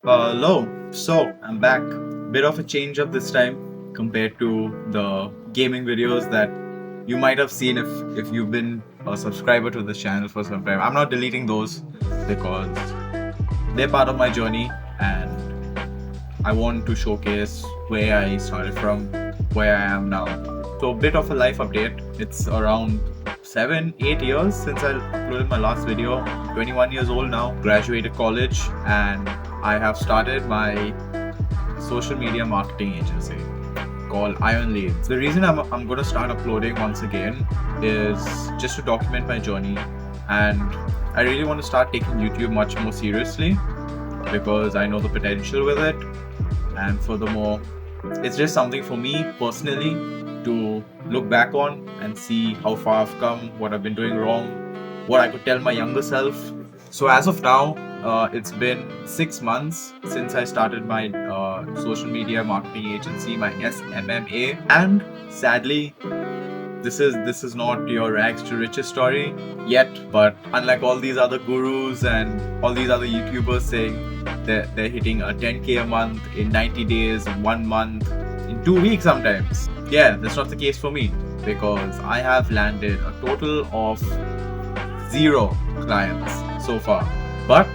Hello. So I'm back. Bit of a change up this time compared to the gaming videos that you might have seen if you've been a subscriber to this channel for some time. I'm not deleting those because they're part of my journey and I want to showcase where I started from, where I am now. So a bit of a life update. It's around 7, 8 years since I uploaded my last video. I'm 21 years old now, graduated college, and I have started my social media marketing agency called Iron Leads. The reason I'm going to start uploading once again is just to document my journey, and I really want to start taking YouTube much more seriously because I know the potential with it, and furthermore, it's just something for me personally to look back on and see how far I've come, what I've been doing wrong, what I could tell my younger self. So as of now, it's been 6 months since I started my social media marketing agency, my SMMA, and sadly, this is not your rags to riches story yet. But unlike all these other gurus and all these other YouTubers saying they're hitting a 10K a month in 90 days, in 1 month, in 2 weeks sometimes. Yeah, that's not the case for me because I have landed a total of 0 clients so far. But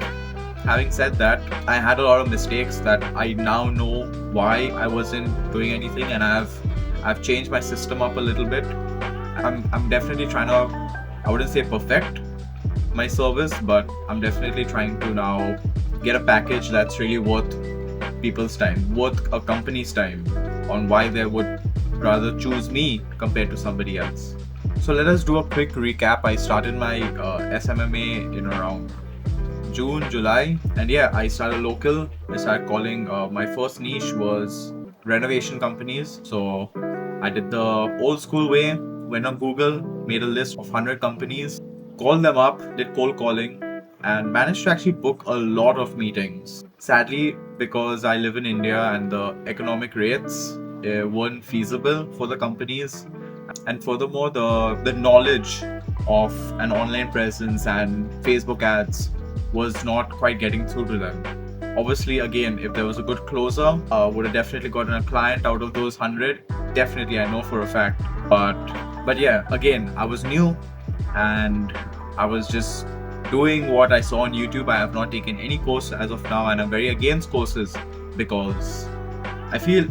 having said that, I had a lot of mistakes that I now know why I wasn't doing anything, and I've changed my system up a little bit. I'm definitely trying to, I wouldn't say perfect my service, but I'm definitely trying to now get a package that's really worth people's time, worth a company's time, on why they would rather choose me compared to somebody else. So let us do a quick recap. I started my SMMA in around June, July, and yeah, I started local. I started calling, my first niche was renovation companies. So I did the old school way, went on Google, made a list of 100 companies, called them up, did cold calling, and managed to actually book a lot of meetings. Sadly, because I live in India and the economic rates weren't feasible for the companies, and furthermore, the knowledge of an online presence and Facebook ads was not quite getting through to them. Obviously, again, if there was a good closer, would have definitely gotten a client out of those 100. Definitely, I know for a fact. But yeah, again, I was new and I was just doing what I saw on YouTube. I have not taken any course as of now, and I'm very against courses because I feel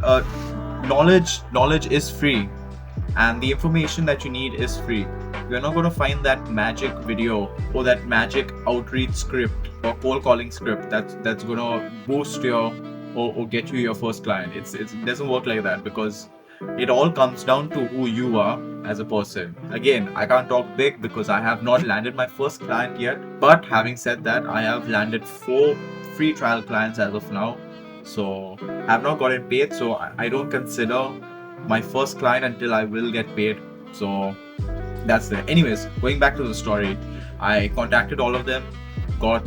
knowledge is free, and the information that you need is free. You're not going to find that magic video or that magic outreach script or cold calling script that's going to boost your or get you your first client. It doesn't work like that because it all comes down to who you are as a person. Again, I can't talk big because I have not landed my first client yet. But having said that, I have landed 4 free trial clients as of now. So I have not gotten paid. So I don't consider my first client until I will get paid. So that's it. Anyways, going back to the story, I contacted all of them, got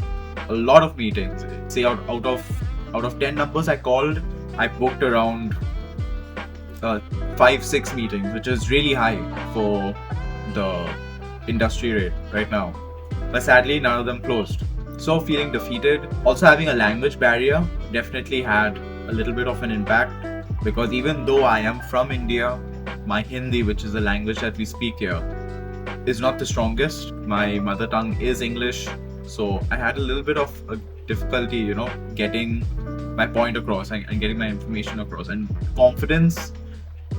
a lot of meetings. Say out of 10 numbers I called, I booked around 5-6 meetings, which is really high for the industry rate right now. But sadly, none of them closed. So feeling defeated. Also having a language barrier definitely had a little bit of an impact because even though I am from India, my Hindi, which is the language that we speak here, is not the strongest. My mother tongue is English, so I had a little bit of a difficulty, getting my point across and getting my information across. And confidence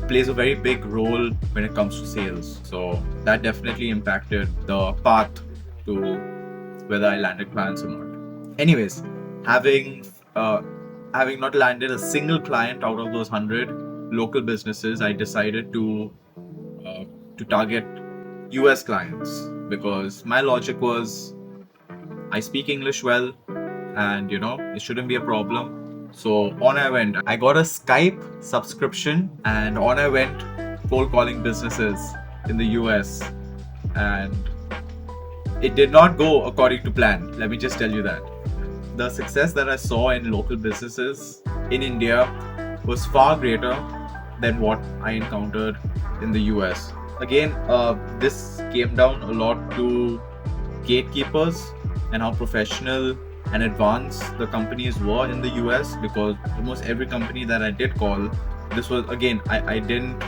plays a very big role when it comes to sales. So that definitely impacted the path to whether I landed clients or not. Anyways, having not landed a single client out of those 100 local businesses, I decided to target US clients because my logic was I speak English well and it shouldn't be a problem. So on I went. I got a Skype subscription and on I went cold calling businesses in the US, and it did not go according to plan. Let me just tell you that. The success that I saw in local businesses in India was far greater than what I encountered in the US. Again, this came down a lot to gatekeepers and how professional and advanced the companies were in the US, because almost every company that I did call, this was again, I didn't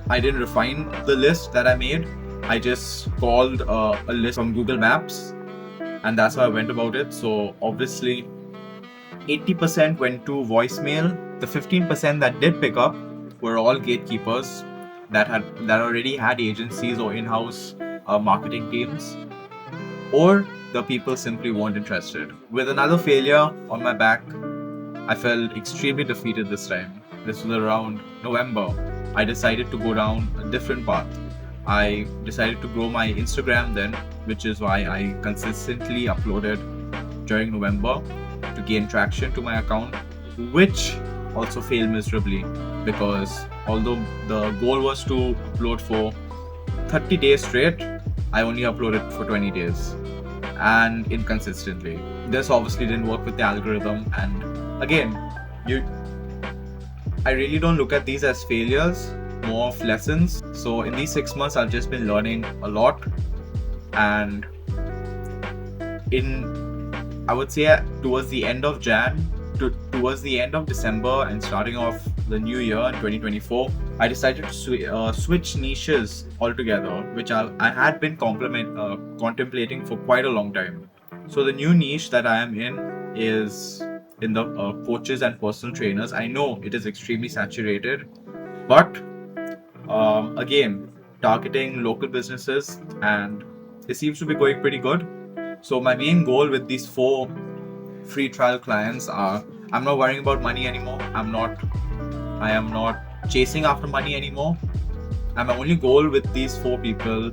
refine the list that I made. I just called a list from Google Maps, and that's how I went about it. So obviously 80% went to voicemail. The 15% that did pick up were all gatekeepers that already had agencies or in-house marketing teams, or the people simply weren't interested. With another failure on my back, I felt extremely defeated this time. This was around November. I decided to go down a different path. I decided to grow my Instagram then, which is why I consistently uploaded during November to gain traction to my account, which also failed miserably, because although the goal was to upload for 30 days straight, I only uploaded for 20 days and inconsistently. This obviously didn't work with the algorithm, and again, I really don't look at these as failures, more of lessons. So in these 6 months, I've just been learning a lot, and I would say towards the end of towards the end of December and starting off the new year in 2024, I decided to switch niches altogether, which I had been contemplating for quite a long time. So the new niche that I am in is in the coaches and personal trainers. I know it is extremely saturated, but again, targeting local businesses, and it seems to be going pretty good. So my main goal with these 4 free trial clients are, I'm not worrying about money anymore. I am not chasing after money anymore. And my only goal with these 4 people,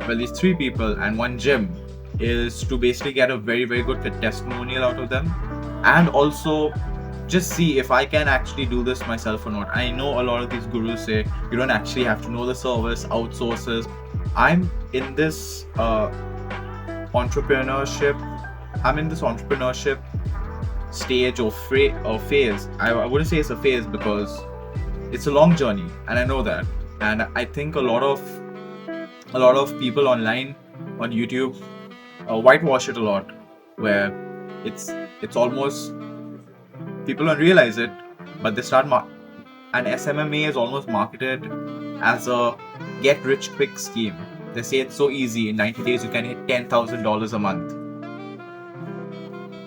these 3 people and 1 gym, is to basically get a very, very good testimonial out of them, and also just see if I can actually do this myself or not. I know a lot of these gurus say you don't actually have to know the service, outsources. I'm in this entrepreneurship stage or phase. I wouldn't say it's a phase, because it's a long journey, and I know that. And I think a lot of people online on YouTube whitewash it a lot, where it's almost, people don't realize it, but they start and SMMA is almost marketed as a get rich quick scheme. They say it's so easy, in 90 days you can hit $10,000 a month.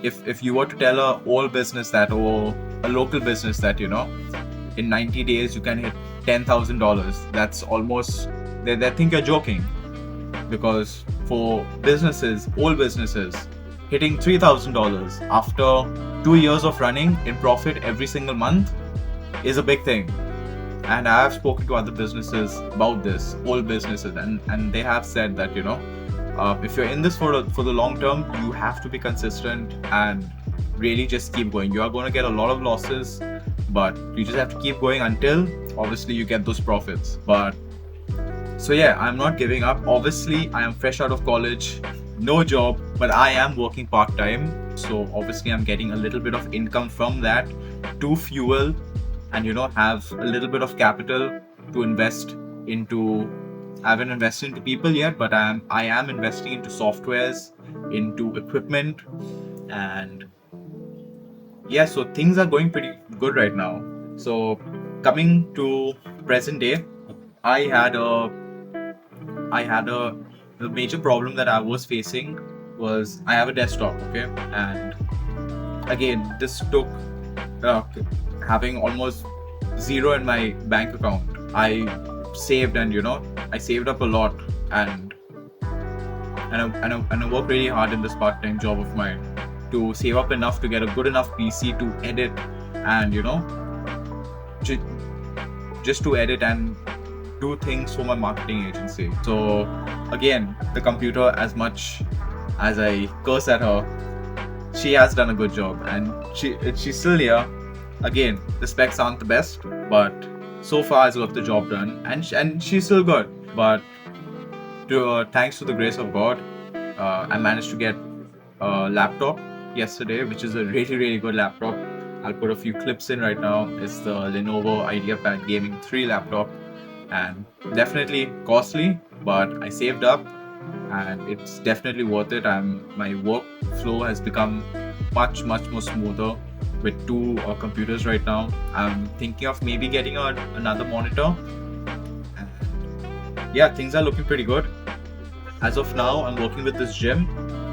If you were to tell a old business that, or a local business that, in 90 days you can hit $10,000, that's almost, they think you're joking. Because for old businesses, hitting $3,000 after 2 years of running in profit every single month is a big thing. And I have spoken to other businesses about this, old businesses, and they have said that, if you're in this for the long term, you have to be consistent and really just keep going. You are going to get a lot of losses, but you just have to keep going until obviously you get those profits. But so yeah, I'm not giving up. Obviously, I am fresh out of college, no job, but I am working part-time. So obviously I'm getting a little bit of income from that to fuel and have a little bit of capital to invest into. I haven't invested into people yet, but I am investing into softwares, into equipment, and yeah, so things are going pretty good right now. So coming to present day, the major problem that I was facing was, I have a desktop, okay, and again, this took having almost zero in my bank account. I saved, and I saved up a lot, and I worked really hard in this part-time job of mine to save up enough to get a good enough PC to edit, and just to edit and do things for my marketing agency. So again, the computer, as much as I curse at her, she has done a good job, and she's still here. Again, the specs aren't the best, but so far I've got the job done, and she's still good. But thanks to the grace of God, I managed to get a laptop yesterday, which is a really, really good laptop. I'll put a few clips in right now. It's the Lenovo IdeaPad Gaming 3 laptop, and definitely costly, but I saved up and it's definitely worth it. My workflow has become much more smoother with two computers right now. I'm thinking of maybe getting another monitor. Yeah, things are looking pretty good. As of now, I'm working with this gym.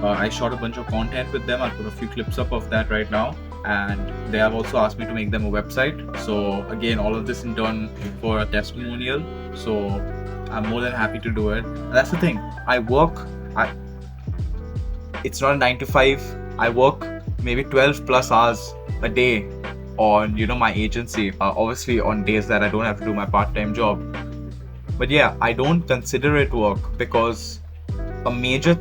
I shot a bunch of content with them. I'll put a few clips up of that right now. And they have also asked me to make them a website. So again, all of this in turn for a testimonial. So I'm more than happy to do it. And that's the thing. It's not a 9 to 5. I work maybe 12 plus hours a day on my agency. Obviously on days that I don't have to do my part-time job. But yeah, I don't consider it work, because a major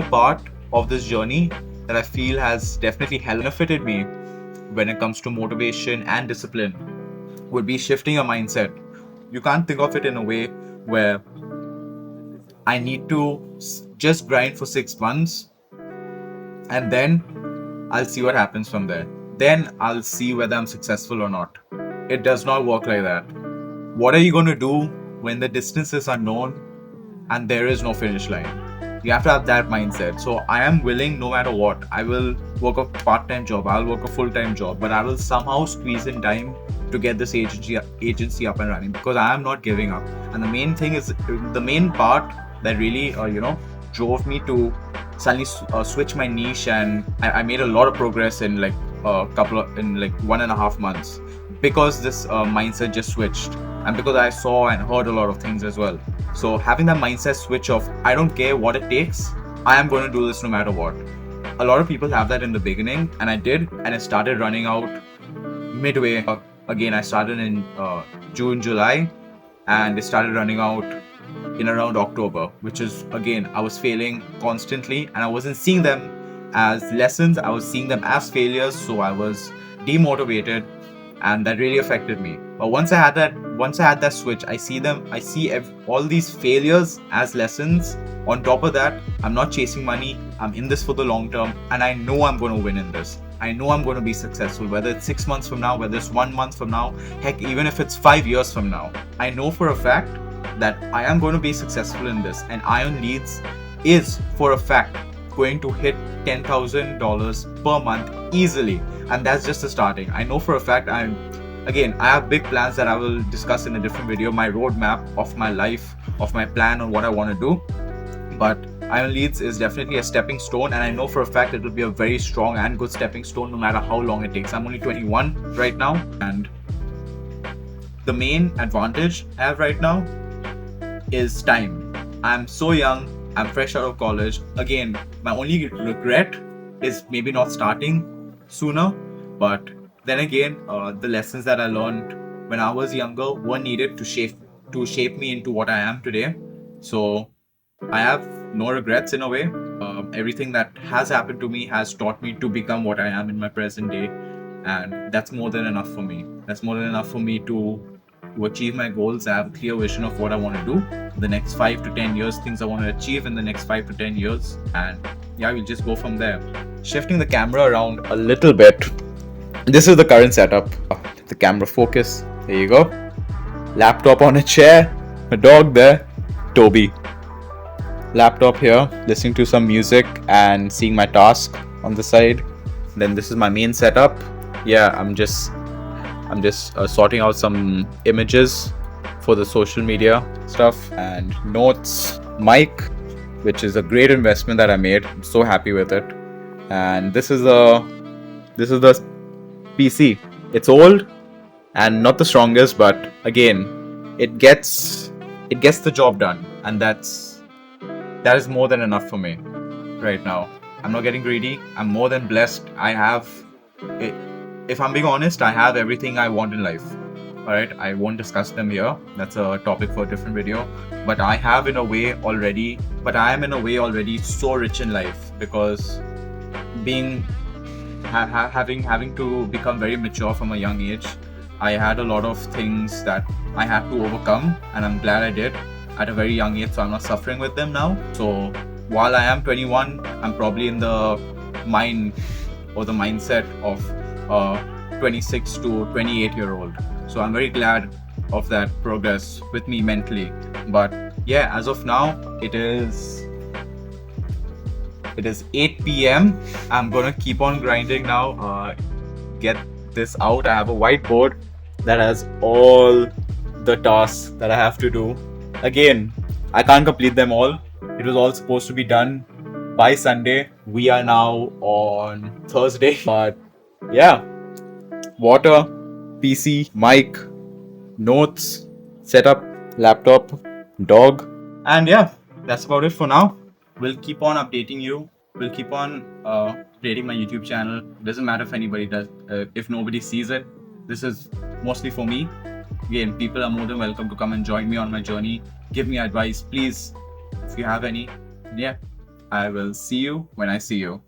part of this journey that I feel has definitely benefited me when it comes to motivation and discipline would be shifting your mindset. You can't think of it in a way where I need to just grind for 6 months and then I'll see what happens from there. Then I'll see whether I'm successful or not. It does not work like that. What are you going to do when the distance is unknown and there is no finish line? You have to have that mindset. So I am willing, no matter what. I will work a part-time job, I'll work a full-time job, but I will somehow squeeze in time to get this agency up and running, because I am not giving up. And the main part that really drove me to suddenly switch my niche, and I made a lot of progress in like 1.5 months, because this mindset just switched, and because I saw and heard a lot of things as well. So having that mindset switch of, I don't care what it takes, I am going to do this no matter what. A lot of people have that in the beginning, and I did, and it started running out midway. Again, I started in June, July, and it started running out in around October, which is, again, I was failing constantly, and I wasn't seeing them as lessons, I was seeing them as failures. So I was demotivated, and that really affected me. But once I had that switch, I see all these failures as lessons. On top of that, I'm not chasing money, I'm in this for the long term, and I know I'm going to win in this. I know I'm going to be successful, whether it's 6 months from now, whether it's 1 month from now, heck, even if it's 5 years from now. I know for a fact that I am going to be successful in this, and Iron Leads is for a fact going to hit $10,000 per month easily, and that's just the starting. I know for a fact I have big plans that I will discuss in a different video, my roadmap of my life, of my plan on what I want to do. But Iron Leads is definitely a stepping stone, and I know for a fact it will be a very strong and good stepping stone no matter how long it takes. I'm only 21 right now, and the main advantage I have right now is time. I'm so young, I'm fresh out of college. Again, my only regret is maybe not starting sooner, but then again, the lessons that I learned when I was younger were needed to shape me into what I am today. So I have no regrets in a way. Everything that has happened to me has taught me to become what I am in my present day, and that's more than enough for me. That's more than enough for me to achieve my goals. I have a clear vision of what I want to do the next 5 to 10 years, things I want to achieve in the next 5 to 10 years, and yeah, we'll just go from there. Shifting the camera around a little bit. This is the current setup. The camera focus. There you go. Laptop on a chair. A dog there. Toby. Laptop here. Listening to some music and seeing my task on the side. Then this is my main setup. Yeah, I'm just sorting out some images for the social media stuff, and notes. Mic, which is a great investment that I made. I'm so happy with it. And this is the PC. It's old and not the strongest, but again, it gets the job done, and that is more than enough for me right now. I'm not getting greedy. I'm more than blessed. If I'm being honest, I have everything I want in life. Alright, I won't discuss them here. That's a topic for a different video. But I am in a way already so rich in life, because having to become very mature from a young age, I had a lot of things that I had to overcome, and I'm glad I did at a very young age, so I'm not suffering with them now. So while I am 21, I'm probably in the mind or the mindset of 26 to 28 year old. So I'm very glad of that progress with me mentally. But yeah, as of now, it is 8 p.m. I'm gonna keep on grinding now. Get this out. I have a whiteboard that has all the tasks that I have to do. Again, I can't complete them all. It was all supposed to be done by Sunday. We are now on Thursday. But yeah, water, PC, mic, notes, setup, laptop, dog, and yeah, that's about it for now. We'll keep on updating you. We'll keep on updating my YouTube channel. Doesn't matter if anybody does, if nobody sees it. This is mostly for me. Again, people are more than welcome to come and join me on my journey. Give me advice, please, if you have any. Yeah, I will see you when I see you.